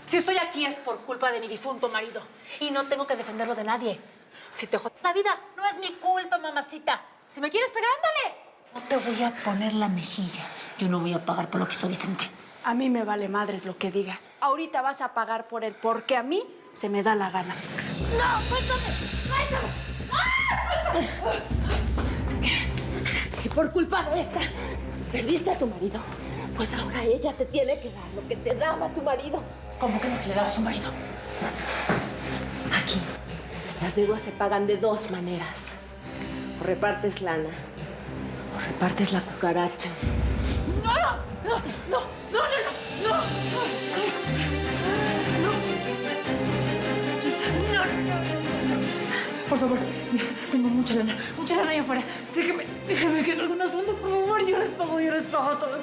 Si estoy aquí es por culpa de mi difunto marido. Y no tengo que defenderlo de nadie. Si te jodas la vida, no es mi culpa, mamacita. Si me quieres pegar, ándale. No te voy a poner la mejilla. Yo no voy a pagar por lo que hizo Vicente. A mí me vale madres lo que digas. Ahorita vas a pagar por él porque a mí se me da la gana. ¡No! ¡Suéltame! ¡Suéltame! ¡Ah! ¡Suéltame! Si por culpa de esta perdiste a tu marido, pues ahora ella te tiene que dar lo que te daba tu marido. ¿Cómo que lo que le daba a su marido? Aquí, las deudas se pagan de dos maneras. O repartes lana, o repartes la cucaracha. ¡No! ¡No! ¡No! ¡No! ¡No! ¡No! ¡No! ¡No! ¡No! Por favor, mira, tengo mucha lana allá afuera. Déjame que algunas lanas, por favor. Yo les pago todas.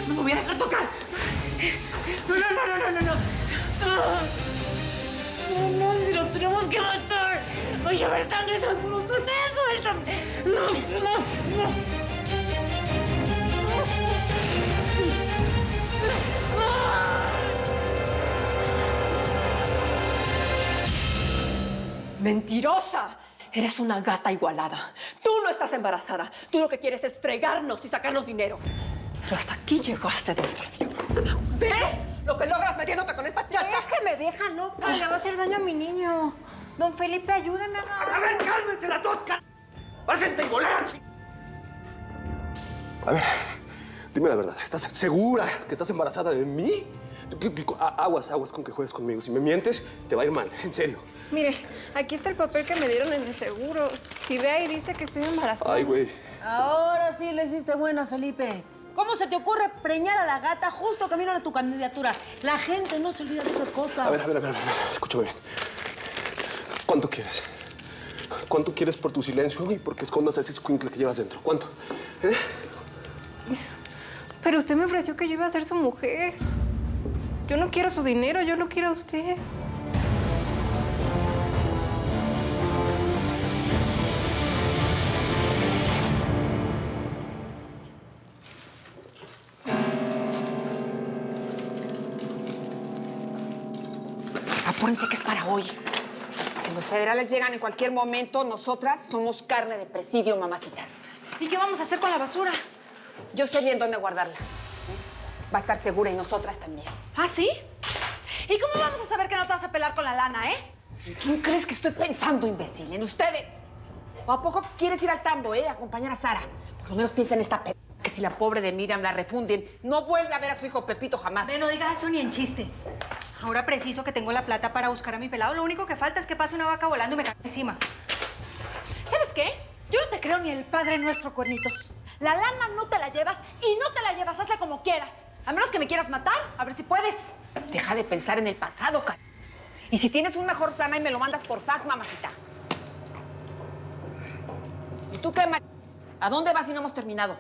No me voy a dejar tocar. No, si los tenemos que matar. Voy a ver sangre, los suéltame. No. ¡Mentirosa! Eres una gata igualada. Tú no estás embarazada. Tú lo que quieres es fregarnos y sacarnos dinero. Pero hasta aquí llegaste, desgraciado. ¿Ves lo que logras metiéndote con esta chacha? Déjeme, vieja loca. Le va a hacer daño a mi niño. Don Felipe, ayúdeme a... A ver, cálmense las dos, parecen teiboleras. A ver, dime la verdad. ¿Estás segura que estás embarazada de mí? Aguas con que juegues conmigo. Si me mientes, te va a ir mal, en serio. Mire, aquí está el papel que me dieron en el seguro. Si ve ahí dice que estoy embarazada. Ay, güey. Ahora sí le hiciste buena, Felipe. ¿Cómo se te ocurre preñar a la gata justo camino de tu candidatura? La gente no se olvida de esas cosas. A ver. Escúchame bien. ¿Cuánto quieres? ¿Cuánto quieres por tu silencio y porque escondas a ese escuincle que llevas dentro? ¿Cuánto? Pero usted me ofreció que yo iba a ser su mujer. Yo no quiero su dinero, yo lo quiero a usted. Apúrense que es para hoy. Si los federales llegan en cualquier momento, nosotras somos carne de presidio, mamacitas. ¿Y qué vamos a hacer con la basura? Yo sé bien dónde guardarla. Va a estar segura y nosotras también. ¿Ah, sí? ¿Y cómo vamos a saber que no te vas a pelar con la lana, ¿En quién crees que estoy pensando, imbécil? ¿En ustedes? ¿O a poco quieres ir al tambo, acompañar a Sara? Por lo menos piensa en esta que si la pobre de Miriam la refunden, no vuelve a ver a su hijo Pepito jamás. No digas eso ni en chiste. Ahora preciso que tengo la plata para buscar a mi pelado. Lo único que falta es que pase una vaca volando y me caiga encima. ¿Sabes qué? Yo no te creo ni el Padre Nuestro, cuernitos. La lana no te la llevas y no te la llevas. Hazla como quieras. A menos que me quieras matar, a ver si puedes. Deja de pensar en el pasado, Y si tienes un mejor plan, ahí me lo mandas por fax, mamacita. ¿Y tú qué, ¿A dónde vas si no hemos terminado?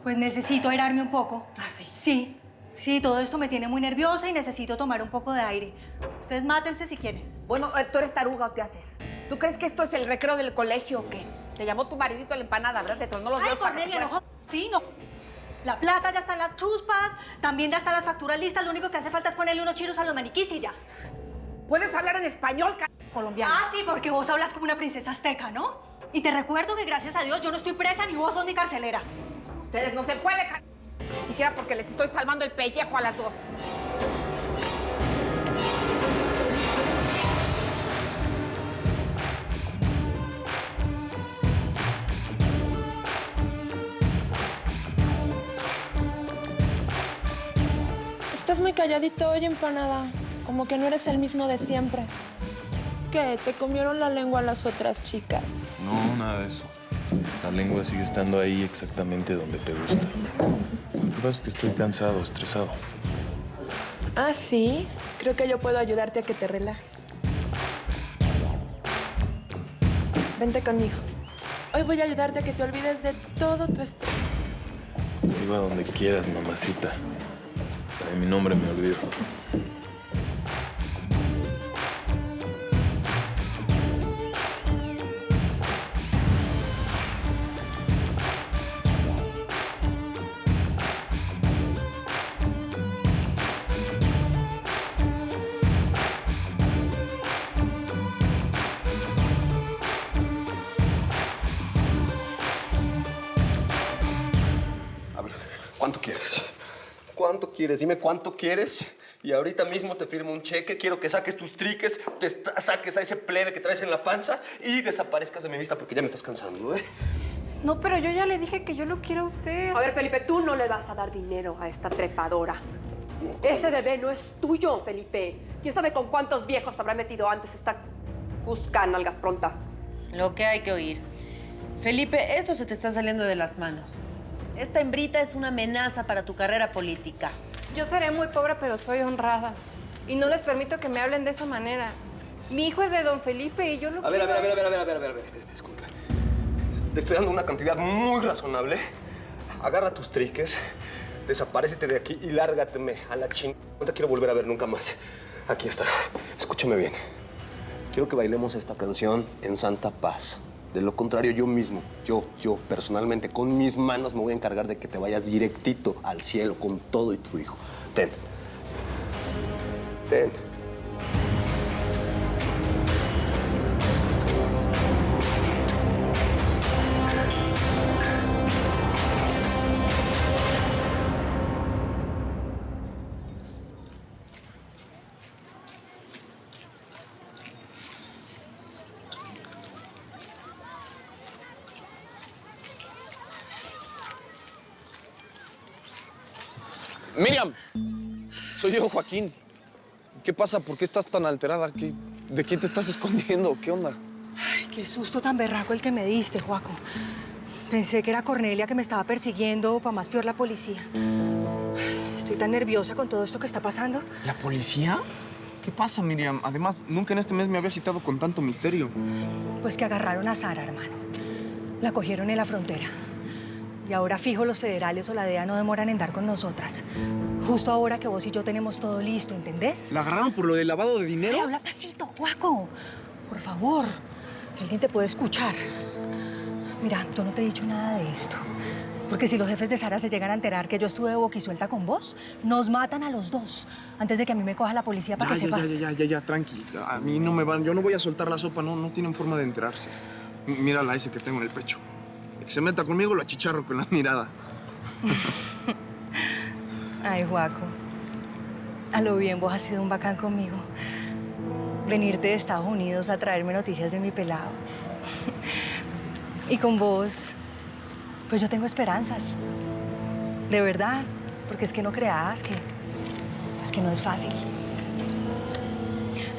Pues necesito airarme un poco. Ah, sí. Sí, todo esto me tiene muy nerviosa y necesito tomar un poco de aire. Ustedes mátense si quieren. Bueno, ¿tú eres taruga o qué haces? ¿Tú crees que esto es el recreo del colegio o qué? Te llamó tu maridito a la empanada, ¿verdad? Te tronó los dedos. Ay, Cornelia, no. Sí, no. La plata ya está en las chuspas, también ya están las facturas listas. Lo único que hace falta es ponerle unos chiros a los maniquís y ya. ¿Puedes hablar en español, colombiano? Ah, sí, porque vos hablas como una princesa azteca, ¿no? Y te recuerdo que gracias a Dios yo no estoy presa ni vos sos ni carcelera. Ustedes no se puede, ni siquiera porque les estoy salvando el pellejo a las dos. Estás muy calladito hoy, empanada. Como que no eres el mismo de siempre. ¿Qué? ¿Te comieron la lengua las otras chicas? No, nada de eso. La lengua sigue estando ahí exactamente donde te gusta. Lo que pasa es que estoy cansado, estresado. Ah, ¿sí? Creo que yo puedo ayudarte a que te relajes. Vente conmigo. Hoy voy a ayudarte a que te olvides de todo tu estrés. Digo a donde quieras, mamacita. Hasta de mi nombre me olvido. ¿Cuánto quieres? ¿Cuánto quieres? Dime cuánto quieres. Y ahorita mismo te firmo un cheque. Quiero que saques tus triques, saques a ese plebe que traes en la panza y desaparezcas de mi vista porque ya me estás cansando, ¿eh? No, pero yo ya le dije que yo lo quiero a usted. A ver, Felipe, tú no le vas a dar dinero a esta trepadora. Ese bebé no es tuyo, Felipe. ¿Quién sabe con cuántos viejos te habrá metido antes esta cusca nalgas prontas? Lo que hay que oír. Felipe, esto se te está saliendo de las manos. Esta hembrita es una amenaza para tu carrera política. Yo seré muy pobre, pero soy honrada. Y no les permito que me hablen de esa manera. Mi hijo es de don Felipe y yo lo quiero... A ver, disculpa. Te estoy dando una cantidad muy razonable. Agarra tus triques, desaparécete de aquí y lárgateme a la ching... No te quiero volver a ver nunca más. Aquí está. Escúchame bien. Quiero que bailemos esta canción en santa paz. De lo contrario, yo mismo, yo personalmente, con mis manos me voy a encargar de que te vayas directito al cielo con todo y tu hijo. Ten. Miriam, soy yo, Joaquín. ¿Qué pasa? ¿Por qué estás tan alterada? ¿De quién te estás escondiendo? ¿Qué onda? Ay, qué susto tan berraco el que me diste, Joaco. Pensé que era Cornelia que me estaba persiguiendo o para más peor la policía. Ay, estoy tan nerviosa con todo esto que está pasando. ¿La policía? ¿Qué pasa, Miriam? Además, nunca en este mes me había citado con tanto misterio. Pues que agarraron a Sara, hermano. La cogieron en la frontera. Y ahora fijo los federales o la DEA no demoran en dar con nosotras. Justo ahora que vos y yo tenemos todo listo, ¿entendés? ¿La agarraron por lo del lavado de dinero? Ay, habla pasito, Joaco. Por favor, que alguien te puede escuchar. Mira, yo no te he dicho nada de esto. Porque si los jefes de Sara se llegan a enterar que yo estuve de boquisuelta con vos, nos matan a los dos antes de que a mí me coja la policía para que sepas. Ya, tranqui. A mí no me van... Yo no voy a soltar la sopa, no tienen forma de enterarse. Mírala ese que tengo en el pecho. El que se meta conmigo lo achicharro con la mirada. Ay, Joaco. A lo bien, vos has sido un bacán conmigo. Venirte de Estados Unidos a traerme noticias de mi pelado. Y con vos, pues yo tengo esperanzas. De verdad. Porque es que no creas que no es fácil.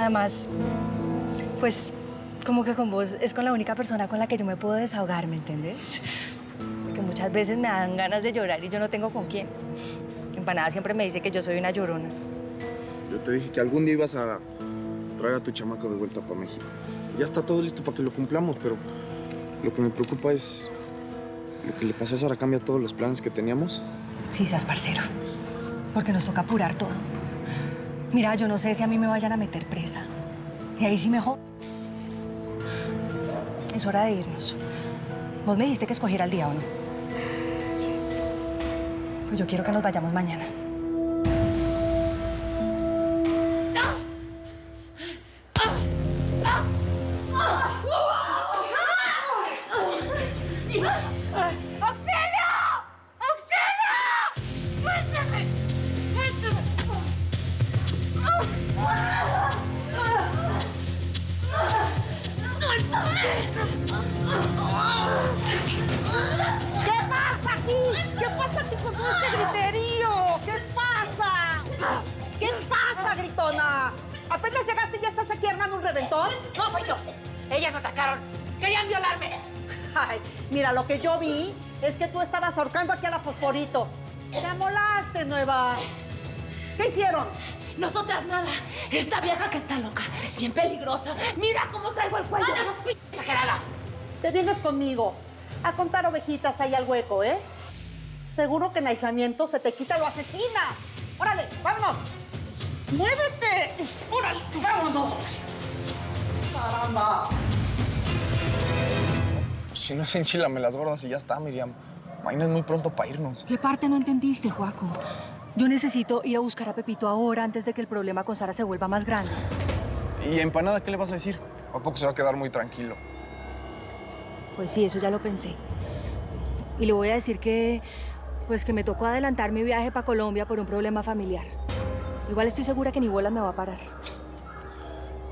Además, pues como que con vos es con la única persona con la que yo me puedo desahogar, ¿me entendés? Porque muchas veces me dan ganas de llorar y yo no tengo con quién. Empanada siempre me dice que yo soy una llorona. Yo te dije que algún día ibas a traer a tu chamaco de vuelta para México. Ya está todo listo para que lo cumplamos, pero lo que me preocupa es lo que le pasó a Sara. ¿Cambia todos los planes que teníamos? Sí, seas parcero. Porque nos toca apurar todo. Mira, yo no sé si a mí me vayan a meter presa. Y ahí sí mejor. Es hora de irnos. Vos me dijiste que escogiera el día, ¿o no? Pues yo quiero que nos vayamos mañana. ¡Auxilio! ¡Auxilio! ¡Suéltame! ¡Suéltame! ¿Qué pasa aquí? ¿Qué pasa aquí con todo este griterío? ¿Qué pasa? ¿Qué pasa, gritona? ¿Apenas llegaste y ya estás aquí armando un reventón? No soy yo. Ellas me atacaron. Querían violarme. Ay, mira, lo que yo vi es que tú estabas ahorcando aquí a la Fosforito. ¡Te amolaste, Nueva! ¿Qué hicieron? Nosotras nada. Esta vieja que está loca es bien peligrosa. Mira cómo traigo el cuello. ¡Exagerada! Te vienes conmigo a contar ovejitas ahí al hueco, ¿eh? Seguro que en aislamiento se te quita lo asesina. ¡Órale, vámonos! ¡Muévete! ¡Órale, vámonos! ¡Caramba! Pues si no es enchilame las gordas y ya está, Miriam. Mañana es muy pronto para irnos. ¿Qué parte no entendiste, Joaco? Yo necesito ir a buscar a Pepito ahora antes de que el problema con Sara se vuelva más grande. ¿Y a Empanada qué le vas a decir? ¿A poco se va a quedar muy tranquilo? Pues sí, eso ya lo pensé. Y le voy a decir que Pues que me tocó adelantar mi viaje para Colombia por un problema familiar. Igual estoy segura que ni bolas me va a parar.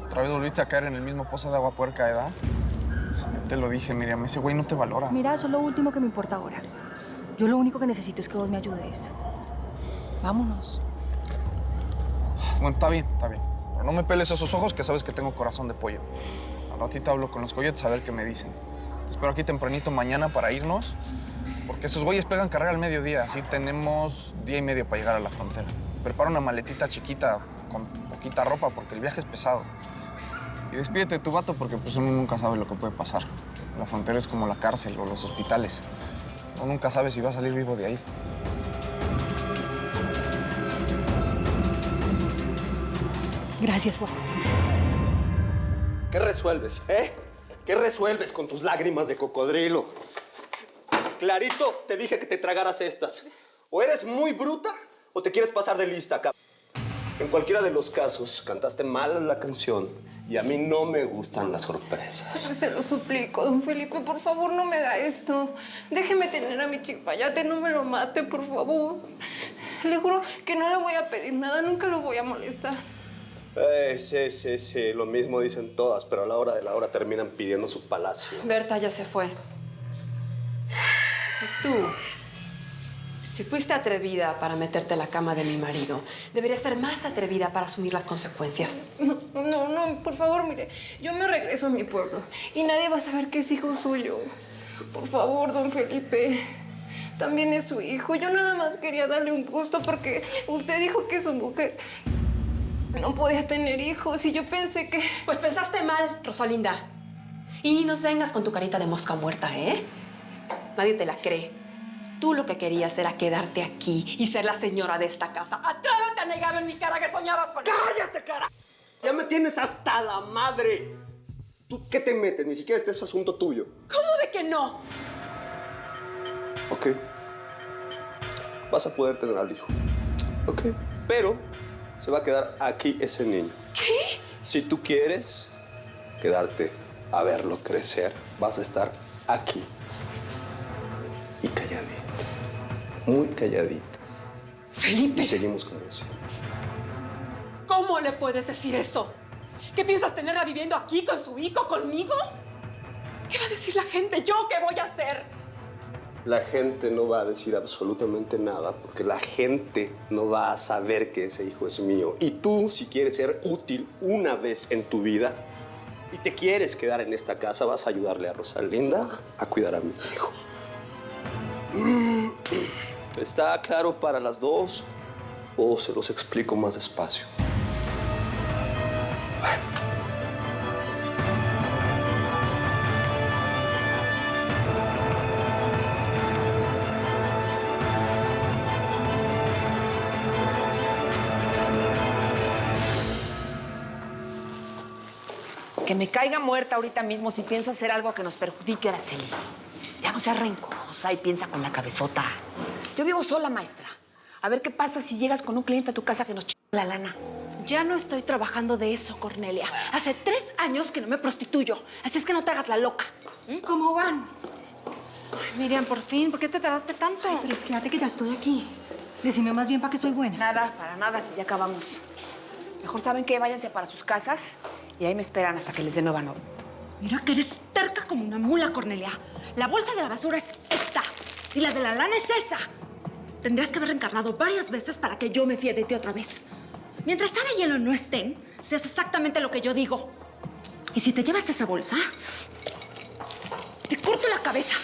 ¿Otra vez volviste a caer en el mismo pozo de agua puerca, edad? Ya te lo dije, Miriam, ese güey no te valora. Mira, eso es lo último que me importa ahora. Yo lo único que necesito es que vos me ayudes. Vámonos. Bueno, está bien, está bien. Pero no me peles esos ojos que sabes que tengo corazón de pollo. Al ratito hablo con los coyotes a ver qué me dicen. Te espero aquí tempranito mañana para irnos, porque esos güeyes pegan carrera al mediodía. Así tenemos día y medio para llegar a la frontera. Prepara una maletita chiquita con poquita ropa porque el viaje es pesado. Y despídete de tu vato porque pues uno nunca sabe lo que puede pasar. La frontera es como la cárcel o los hospitales. Uno nunca sabe si va a salir vivo de ahí. Gracias, Juan. ¿Qué resuelves, eh? ¿Qué resuelves con tus lágrimas de cocodrilo? Clarito, te dije que te tragaras estas. O eres muy bruta o te quieres pasar de lista, cabrón. En cualquiera de los casos, cantaste mal la canción y a mí no me gustan las sorpresas. Se lo suplico, don Felipe, por favor, no me haga esto. Déjeme tener a mi chipayate, no me lo mate, por favor. Le juro que no le voy a pedir nada, nunca lo voy a molestar. Sí, lo mismo dicen todas, pero a la hora de la hora terminan pidiendo su palacio. Berta ya se fue. Y tú, si fuiste atrevida para meterte en la cama de mi marido, deberías ser más atrevida para asumir las consecuencias. No, por favor, mire, yo me regreso a mi pueblo y nadie va a saber que es hijo suyo. Por favor, don Felipe, también es su hijo. Yo nada más quería darle un gusto porque usted dijo que su mujer no podía tener hijos y yo pensé que... Pues pensaste mal, Rosalinda. Y ni nos vengas con tu carita de mosca muerta, ¿eh? Nadie te la cree. Tú lo que querías era quedarte aquí y ser la señora de esta casa. ¡Atrévete a negar en mi cara que soñabas con... ¡Cállate, cara! Ya me tienes hasta la madre. ¿Tú qué te metes? Ni siquiera este es asunto tuyo. ¿Cómo de que no? Ok. Vas a poder tener al hijo. Ok. Pero se va a quedar aquí ese niño. ¿Qué? Si tú quieres quedarte a verlo crecer, vas a estar aquí. Y calladito. Muy calladito. Felipe. Y seguimos como siempre. ¿Cómo le puedes decir eso? ¿Qué piensas tenerla viviendo aquí con su hijo, conmigo? ¿Qué va a decir la gente? ¿Yo qué voy a hacer? La gente no va a decir absolutamente nada porque la gente no va a saber que ese hijo es mío. Y tú, si quieres ser útil una vez en tu vida y te quieres quedar en esta casa, vas a ayudarle a Rosalinda a cuidar a mi hijo. ¿Está claro para las dos o se los explico más despacio? Que me caiga muerta ahorita mismo si pienso hacer algo que nos perjudique, Araceli. Ya no seas rencorosa y piensa con la cabezota. Yo vivo sola, maestra. A ver qué pasa si llegas con un cliente a tu casa que nos chinga la lana. Ya no estoy trabajando de eso, Cornelia. Hace 3 años que no me prostituyo. Así es que no te hagas la loca. ¿Cómo van? Ay, Miriam, por fin. ¿Por qué te tardaste tanto? Ay, pero es que fíjate que ya estoy aquí. Decime más bien para qué soy buena. Nada, para nada, si ya acabamos. Mejor saben que váyanse para sus casas y ahí me esperan hasta que les dé nueva novia. Mira que eres terca como una mula, Cornelia. La bolsa de la basura es esta y la de la lana es esa. Tendrías que haber reencarnado varias veces para que yo me fíe de ti otra vez. Mientras Sara y Elo no estén, seas exactamente lo que yo digo. Y si te llevas esa bolsa, te corto la cabeza.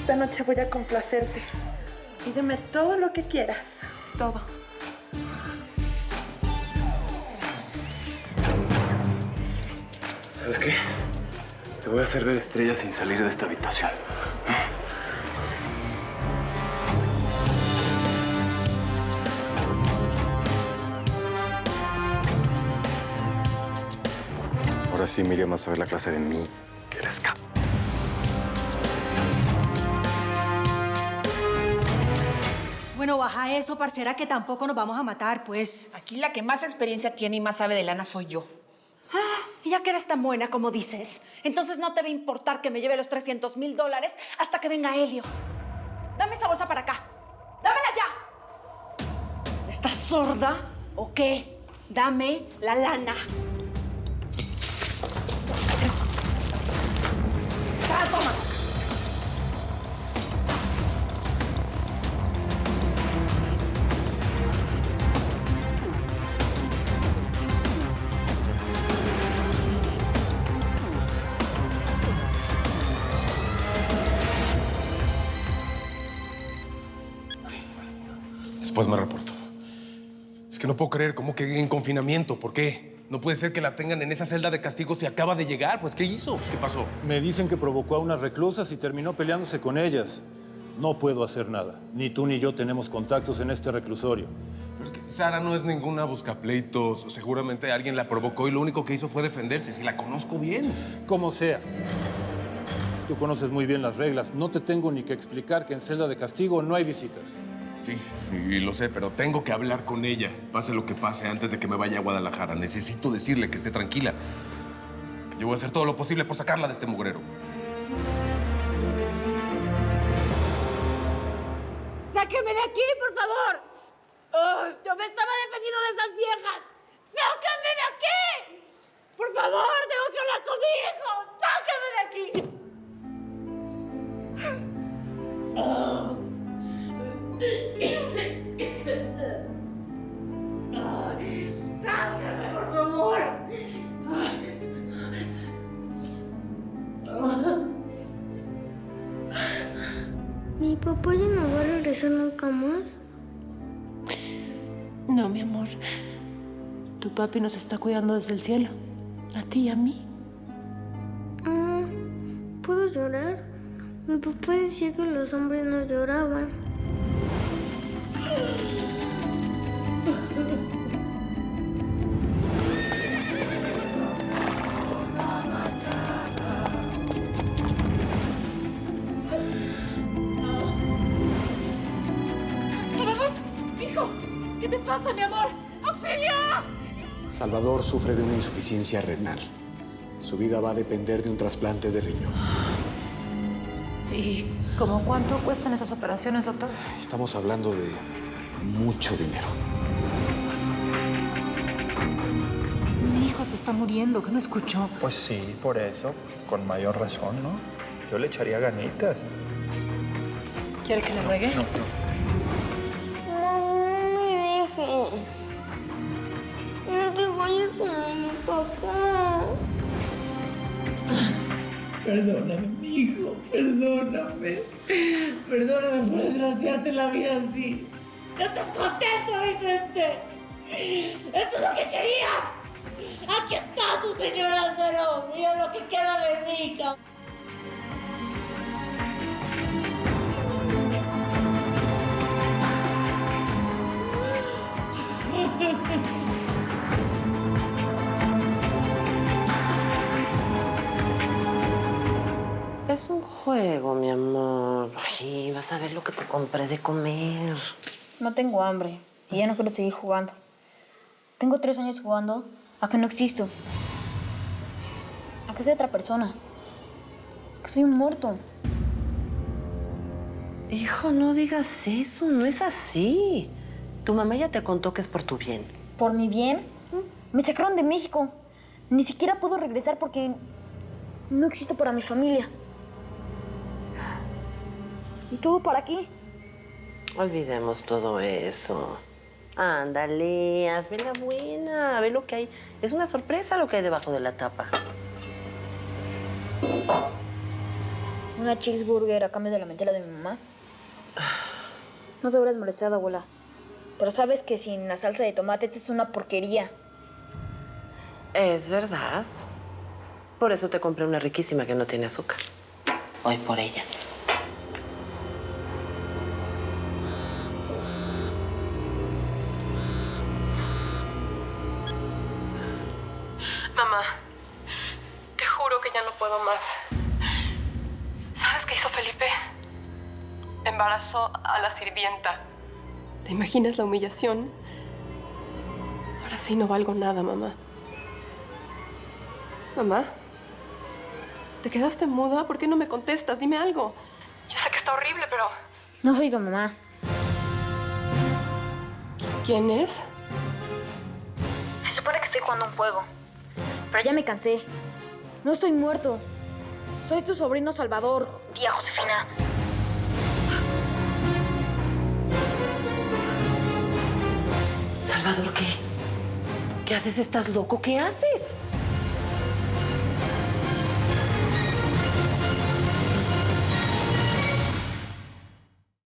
Esta noche voy a complacerte. Pídeme todo lo que quieras. Todo. ¿Sabes qué? Te voy a hacer ver estrellas sin salir de esta habitación. Ahora sí, Miriam, vas a ver la clase de mí Que eres cap. Bueno, baja eso, parcera, que tampoco nos vamos a matar, pues. Aquí la que más experiencia tiene y más sabe de lana soy yo. Y ya que eres tan buena como dices, entonces no te va a importar que me lleve los $300,000 hasta que venga Helio. Dame esa bolsa para acá. ¡Dámela ya! ¿Estás sorda o qué? Dame la lana. ¡Ah, toma! Después me reporto. Es que no puedo creer, ¿cómo que en confinamiento? ¿Por qué? No puede ser que la tengan en esa celda de castigo si acaba de llegar. Pues, ¿qué hizo? ¿Qué pasó? Me dicen que provocó a unas reclusas y terminó peleándose con ellas. No puedo hacer nada. Ni tú ni yo tenemos contactos en este reclusorio. Pero es que Sara no es ninguna buscapleitos. Seguramente alguien la provocó y lo único que hizo fue defenderse. Si la conozco bien. Como sea. Tú conoces muy bien las reglas. No te tengo ni que explicar que en celda de castigo no hay visitas. Sí, y lo sé, pero tengo que hablar con ella, pase lo que pase, antes de que me vaya a Guadalajara. Necesito decirle que esté tranquila. Yo voy a hacer todo lo posible por sacarla de este mugrero. ¡Sáqueme de aquí, por favor! ¡Oh, yo me estaba defendiendo de esas viejas! ¡Sáquenme de aquí! ¡Por favor, tengo que hablar con mi hijo! ¡Sáquenme de aquí! ¡Sáquenme, por favor! ¿Mi papá ya no va a regresar nunca más? No, mi amor. Tu papi nos está cuidando desde el cielo. A ti y a mí. ¿Puedo llorar? Mi papá decía que los hombres no lloraban. ¡Salvador! ¡Hijo! ¿Qué te pasa, mi amor? ¡Auxilio! Salvador sufre de una insuficiencia renal. Su vida va a depender de un trasplante de riñón. ¿Y cómo cuánto cuestan esas operaciones, doctor? Estamos hablando de mucho dinero. Mi hijo se está muriendo, ¿que no escuchó? Pues sí, por eso, con mayor razón, ¿no? Yo le echaría ganitas. ¿Quiere que le ruegue? No. No me dejes. No te vayas con mi papá. Perdóname, mi hijo, perdóname. Perdóname por desgraciarte la vida así. ¿No estás contento, Vicente? ¡Eso es lo que querías! ¡Aquí está tu señora Cero! ¡Mira lo que queda de mí, cabrón! Es un juego, mi amor. Ay, vas a ver lo que te compré de comer. No tengo hambre y ya no quiero seguir jugando. Tengo 3 años jugando a que no existo. A que soy otra persona. A que soy un muerto. Hijo, no digas eso. No es así. Tu mamá ya te contó que es por tu bien. ¿Por mi bien? Me sacaron de México. Ni siquiera puedo regresar porque no existo para mi familia. ¿Y todo para qué? Olvidemos todo eso. Ándale, hazme la buena. Ve lo que hay. Es una sorpresa lo que hay debajo de la tapa. Una cheeseburger a cambio de la mentira de mi mamá. No te hubieras molestado, abuela. Pero sabes que sin la salsa de tomate esta es una porquería. Es verdad. Por eso te compré una riquísima que no tiene azúcar. Voy por ella. Mamá, te juro que ya no puedo más. ¿Sabes qué hizo Felipe? Embarazó a la sirvienta. ¿Te imaginas la humillación? Ahora sí no valgo nada, mamá. Mamá, ¿te quedaste muda? ¿Por qué no me contestas? Dime algo. Yo sé que está horrible, pero... No soy tu mamá. ¿Quién es? Se supone que estoy jugando un juego. Pero ya me cansé. No estoy muerto. Soy tu sobrino Salvador, tía Josefina. Salvador, ¿qué? ¿Qué haces? ¿Estás loco? ¿Qué haces?